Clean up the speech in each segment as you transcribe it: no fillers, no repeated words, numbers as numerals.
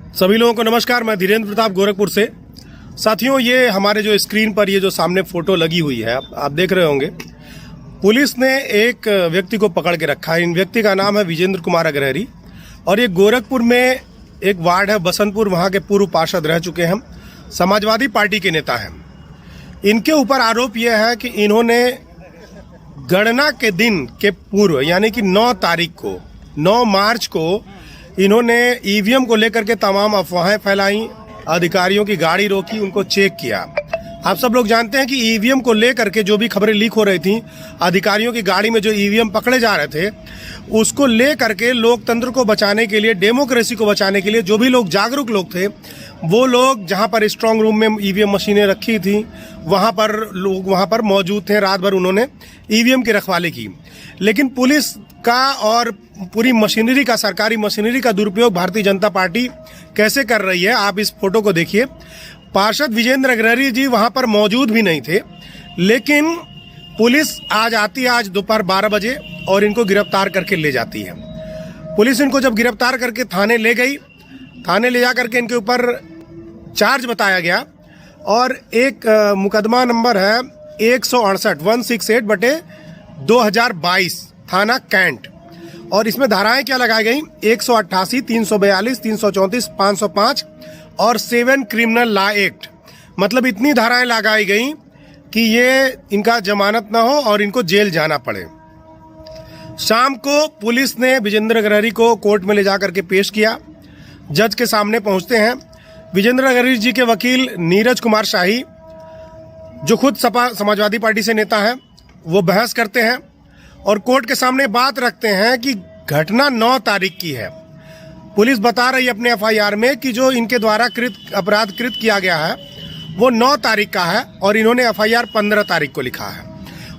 सभी लोगों को नमस्कार। मैं धीरेन्द्र प्रताप गोरखपुर से। साथियों, ये हमारे जो स्क्रीन पर ये जो सामने फोटो लगी हुई है आप देख रहे होंगे। पुलिस ने एक व्यक्ति को पकड़ के रखा है। इन व्यक्ति का नाम है विजेंद्र कुमार अग्रहरी और ये गोरखपुर में एक वार्ड है बसंतपुर, वहाँ के पूर्व पार्षद रह चुके हैं, समाजवादी पार्टी के नेता हैं। इनके ऊपर आरोप यह है कि इन्होंने गणना के दिन के पूर्व यानी कि 9 मार्च को इन्होंने ईवीएम को लेकर के तमाम अफवाहें फैलाई, अधिकारियों की गाड़ी रोकी, उनको चेक किया। आप सब लोग जानते हैं कि ईवीएम को लेकर के जो भी खबरें लीक हो रही थी, अधिकारियों की गाड़ी में जो ईवीएम पकड़े जा रहे थे, उसको लेकर के लोकतंत्र को बचाने के लिए, डेमोक्रेसी को बचाने के लिए जो भी लोग जागरूक लोग थे, वो लोग जहां पर स्ट्रांग रूम में ईवीएम मशीनें रखी थी वहां पर लोग वहां पर मौजूद थे। रात भर उन्होंने ईवीएम की रखवाली की। लेकिन पुलिस का और पूरी मशीनरी का, सरकारी मशीनरी का दुरुपयोग भारतीय जनता पार्टी कैसे कर रही है, आप इस फोटो को देखिए। पार्षद विजेंद्र अग्रहरी जी वहां पर मौजूद भी नहीं थे, लेकिन पुलिस आज आती है, आज दोपहर 12 बजे, और इनको गिरफ्तार करके ले जाती है। पुलिस इनको जब गिरफ्तार करके थाने ले गई, थाने ले जाकर के इनके ऊपर चार्ज बताया गया और एक मुकदमा नंबर है 168/2022 थाना कैंट। और इसमें धाराएं क्या लगाई गई? 188, 342, 334, 505 और 7 क्रिमिनल लॉ एक्ट। मतलब इतनी धाराएं लगाई गई कि ये इनका जमानत ना हो और इनको जेल जाना पड़े। शाम को पुलिस ने विजेंद्र अग्रहरी को कोर्ट में ले जाकर के पेश किया। जज के सामने पहुंचते हैं। विजेंद्र अग्रहरी जी के वकील नीरज कुमार शाही, जो खुद सपा समाजवादी पार्टी से नेता हैं, वो बहस करते हैं और कोर्ट के सामने बात रखते हैं कि घटना 9 तारीख की है। पुलिस बता रही है अपने एफआईआर में कि जो इनके द्वारा अपराध कृत किया गया है वो 9 तारीख का है और इन्होंने एफआईआर 15 तारीख को लिखा है।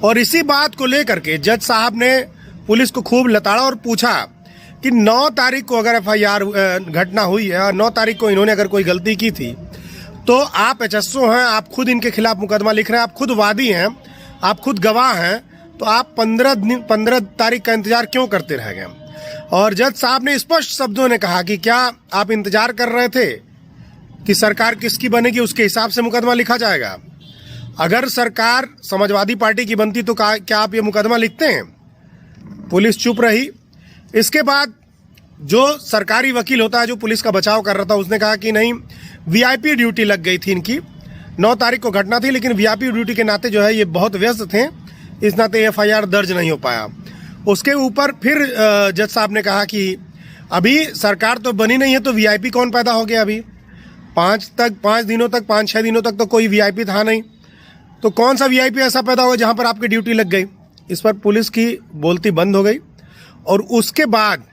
और इसी बात को लेकर के जज साहब ने पुलिस को खूब लताड़ा और पूछा कि 9 तारीख को अगर एफआईआर घटना हुई है और 9 तारीख को इन्होंने अगर कोई गलती की थी, तो आप एचएसओ हैं, आप खुद इनके खिलाफ मुकदमा लिख रहे हैं, आप खुद वादी हैं, आप खुद गवाह हैं, तो आप 15 तारीख का इंतजार क्यों करते रह गए? और जज साहब ने स्पष्ट शब्दों ने कहा कि क्या आप इंतजार कर रहे थे कि सरकार किसकी बनेगी उसके हिसाब से मुकदमा लिखा जाएगा? अगर सरकार समाजवादी पार्टी की बनती तो क्या आप ये मुकदमा लिखते हैं? पुलिस चुप रही। इसके बाद जो सरकारी वकील होता है, जो पुलिस का बचाव कर रहा था, उसने कहा कि नहीं, वीआईपी ड्यूटी लग गई थी इनकी। 9 तारीख को घटना थी, लेकिन वीआईपी ड्यूटी के नाते जो है ये बहुत व्यस्त थे, इस नाते एफआईआर दर्ज नहीं हो पाया। उसके ऊपर फिर जज साहब ने कहा कि अभी सरकार तो बनी नहीं है, तो वीआईपी कौन पैदा हो गया? अभी 5 दिनों तक 5-6 दिनों तक तो कोई वीआईपी था नहीं, तो कौन सा वीआईपी ऐसा पैदा हुआ जहां पर आपकी ड्यूटी लग गई? इस पर पुलिस की बोलती बंद हो गई। और उसके बाद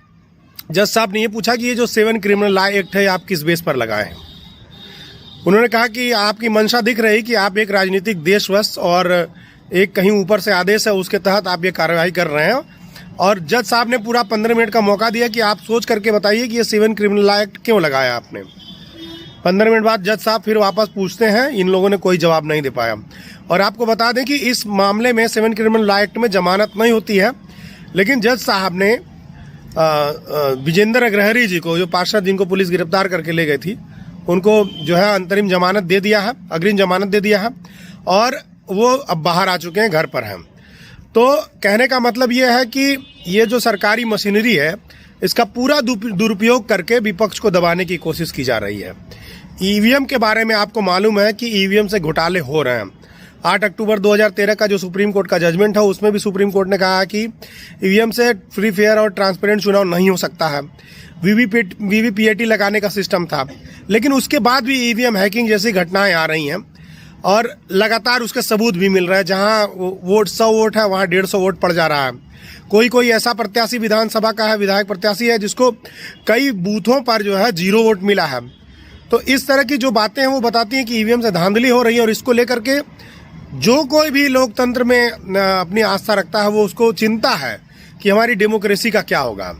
जज साहब ने ये पूछा कि ये जो 7 क्रिमिनल लॉ एक्ट है आप किस बेस पर लगाए हैं? उन्होंने कहा कि आपकी मंशा दिख रही कि आप एक राजनीतिक देशवश और एक कहीं ऊपर से आदेश है उसके तहत आप ये कार्रवाई कर रहे हैं। और जज साहब ने पूरा 15 मिनट का मौका दिया कि आप सोच करके बताइए कि ये 7 क्रिमिनल लॉ एक्ट क्यों लगाया आपने। 15 मिनट बाद जज साहब फिर वापस पूछते हैं, इन लोगों ने कोई जवाब नहीं दे पाया। और आपको बता दें कि इस मामले में 7 क्रिमिनल लॉ एक्ट में जमानत नहीं होती है, लेकिन जज साहब ने विजेंद्र अग्रहरी जी को, जो पार्षद जिनको पुलिस गिरफ्तार करके ले गई थी, उनको जो है अंतरिम जमानत दे दिया है, अग्रिम जमानत दे दिया है और वो अब बाहर आ चुके हैं, घर पर हैं। तो कहने का मतलब ये है कि ये जो सरकारी मशीनरी है, इसका पूरा दुरुपयोग करके विपक्ष को दबाने की कोशिश की जा रही है। ईवीएम के बारे में आपको मालूम है कि ईवीएम से घोटाले हो रहे हैं। 8 अक्टूबर 2013 का जो सुप्रीम कोर्ट का जजमेंट है, उसमें भी सुप्रीम कोर्ट ने कहा कि ईवीएम से फ्री, फेयर और ट्रांसपेरेंट चुनाव नहीं हो सकता है। वीवीपीएटी लगाने का सिस्टम था, लेकिन उसके बाद भी ईवीएम हैकिंग जैसी घटनाएं आ रही हैं और लगातार उसके सबूत भी मिल रहे हैं। जहां वोट 100 वोट है, वहां 150 वोट पड़ जा रहा है। कोई ऐसा प्रत्याशी विधानसभा का है, विधायक प्रत्याशी है, जिसको कई बूथों पर जो है 0 वोट मिला है। तो इस तरह की जो बातें हैं वो बताती हैं कि ईवीएम से धांधली हो रही है। और इसको लेकर के जो कोई भी लोकतंत्र में अपनी आस्था रखता है, वो उसको चिंता है कि हमारी डेमोक्रेसी का क्या होगा,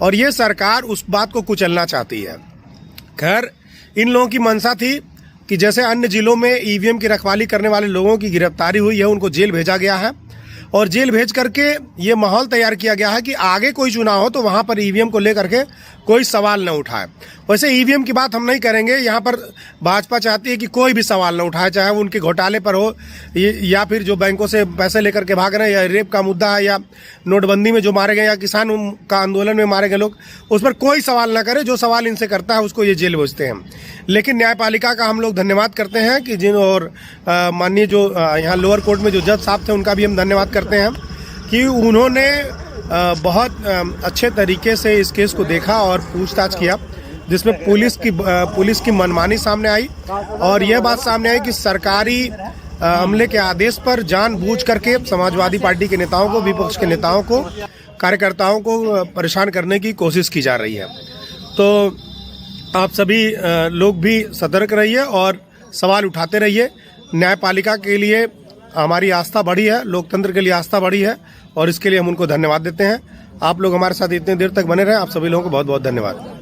और ये सरकार उस बात को कुचलना चाहती है। खैर, इन लोगों की मंशा थी कि जैसे अन्य जिलों में ईवीएम की रखवाली करने वाले लोगों की गिरफ्तारी हुई है, उनको जेल भेजा गया है, और जेल भेज करके ये माहौल तैयार किया गया है कि आगे कोई चुनाव हो तो वहाँ पर ईवीएम को लेकर के कोई सवाल न उठाए। वैसे ईवीएम की बात हम नहीं करेंगे, यहाँ पर भाजपा चाहती है कि कोई भी सवाल न उठाए, चाहे वो उनके घोटाले पर हो या फिर जो बैंकों से पैसे लेकर के भाग रहे हैं, या रेप का मुद्दा है, या नोटबंदी में जो मारे गए, या किसान का आंदोलन में मारे गए लोग, उस पर कोई सवाल न करे। जो सवाल इनसे करता है उसको ये जेल भेजते हैं। लेकिन न्यायपालिका का हम लोग धन्यवाद करते हैं कि और माननीय जो यहाँ लोअर कोर्ट में जो जज साहब थे उनका भी हम धन्यवाद करते हैं कि उन्होंने बहुत अच्छे तरीके से इस केस को देखा और पूछताछ किया, जिसमें पुलिस की मनमानी सामने आई और यह बात सामने आई कि सरकारी अमले के आदेश पर जानबूझ करके समाजवादी पार्टी के नेताओं को, विपक्ष के नेताओं को, कार्यकर्ताओं को परेशान करने की कोशिश की जा रही है। तो आप सभी लोग भी सतर्क रहिए और सवाल उठाते रहिए। न्यायपालिका के लिए हमारी आस्था बढ़ी है, लोकतंत्र के लिए आस्था बढ़ी है और इसके लिए हम उनको धन्यवाद देते हैं। आप लोग हमारे साथ इतनी देर तक बने रहे, आप सभी लोगों को बहुत बहुत धन्यवाद।